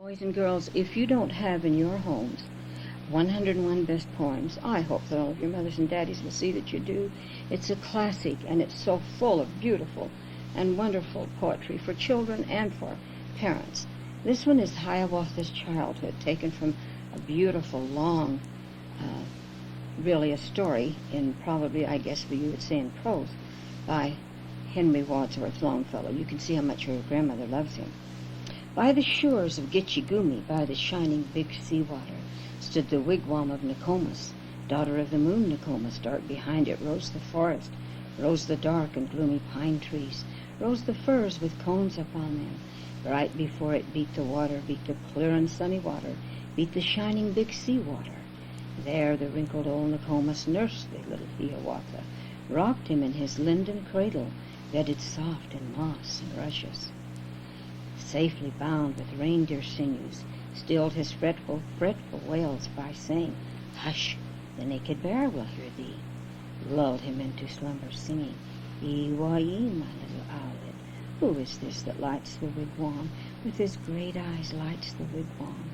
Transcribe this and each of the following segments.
Boys and girls, if you don't have in your homes 101 Best Poems, I hope that all of your mothers and daddies will see that you do. It's a classic, and it's so full of beautiful and wonderful poetry for children and for parents. This one is Hiawatha's Childhood, taken from a beautiful, long, really a story in probably, I guess you would say in prose, by Henry Wadsworth Longfellow. You can see how much your grandmother loves him. By the shores of Gitche Gumee, by the shining big sea water, stood the wigwam of Nokomis, daughter of the moon Nokomis. Dark behind it rose the forest, rose the dark and gloomy pine trees, rose the firs with cones upon them. Bright before it beat the water, beat the clear and sunny water, beat the shining big sea water. There the wrinkled old Nokomis nursed the little Hiawatha, rocked him in his linden cradle, bedded soft in moss and rushes. Safely bound with reindeer sinews, stilled his fretful wails by saying, "Hush, the naked bear will hear thee," lulled him into slumber singing, "Ee-wa-ee, my little owlet, who is this that lights the wigwam, with his great eyes lights the wigwam?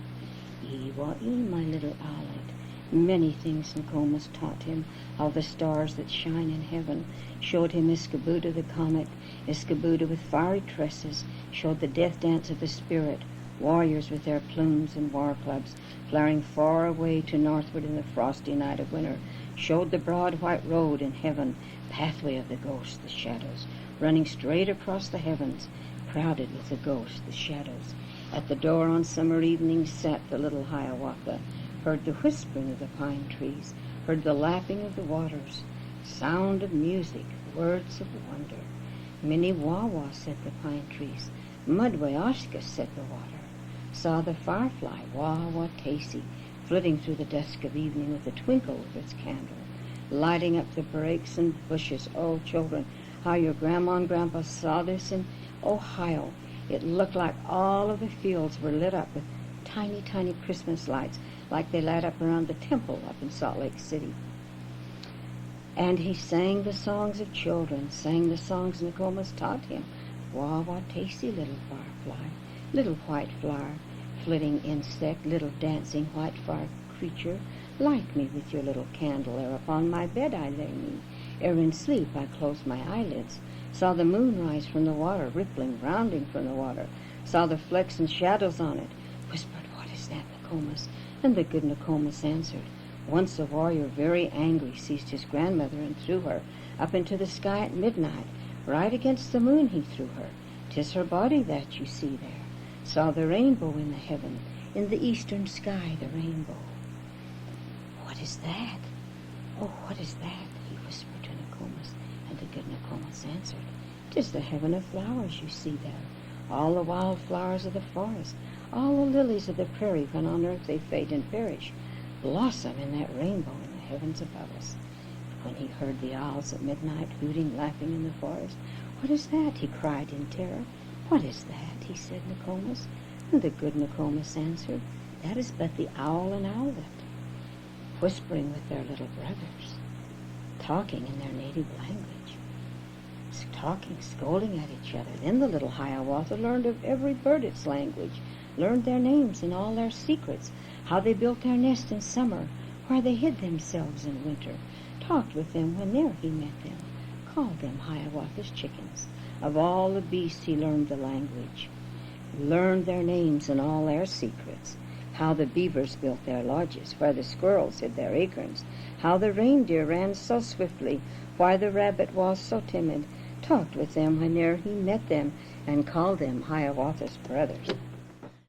Ee-wa-ee, my little owlet." Many things Nokomis taught him, how the stars that shine in heaven showed him Iskabuda the comet, Iskabuda with fiery tresses, showed the death dance of the spirit, warriors with their plumes and war clubs, flaring far away to northward in the frosty night of winter, showed the broad white road in heaven, pathway of the ghosts, the shadows, running straight across the heavens, crowded with the ghosts, the shadows. At the door on summer evenings sat the little Hiawatha, heard the whispering of the pine trees, heard the lapping of the waters, sound of music, words of wonder. Many wawa, said the pine trees, mudway oshka, said the water, saw the firefly, wah-wah-tasty, flitting through the dusk of evening with the twinkle of its candle, lighting up the brakes and bushes. Oh, children, how your grandma and grandpa saw this in Ohio. It looked like all of the fields were lit up with tiny, tiny Christmas lights, like they light up around the temple up in Salt Lake City. And he sang the songs of children, sang the songs Nokomis taught him. Wah-wah-tasty, little firefly, little white flower, flitting insect, little dancing white fire creature, light me with your little candle, ere upon my bed I lay me, ere in sleep I close my eyelids, saw the moon rise from the water, rippling, rounding from the water, saw the flecks and shadows on it, whispered, "What is that, Nokomis?" And the good Nokomis answered. Once a warrior, very angry, seized his grandmother and threw her up into the sky at midnight. Right against the moon he threw her. 'Tis her body that you see there. Saw the rainbow in the heaven, in the eastern sky the rainbow. "What is that? Oh, what is that?" he whispered to Nokomis, and the good Nokomis answered. "'Tis the heaven of flowers you see there, all the wild flowers of the forest, all the lilies of the prairie, when on earth they fade and perish, blossom in that rainbow in the heavens above us." When he heard the owls at midnight hooting, laughing in the forest, "What is that?" he cried in terror. "What is that?" he said, Nokomis, and the good Nokomis answered, "That is but the owl and owlet, whispering with their little brothers, talking in their native language, talking, scolding at each other." Then the little Hiawatha learned of every bird its language, learned their names and all their secrets, how they built their nest in summer, where they hid themselves in winter, talked with them whene'er he met them, called them Hiawatha's chickens. Of all the beasts he learned the language, learned their names and all their secrets, how the beavers built their lodges, where the squirrels hid their acorns, how the reindeer ran so swiftly, why the rabbit was so timid, talked with them whene'er he met them, and called them Hiawatha's brothers.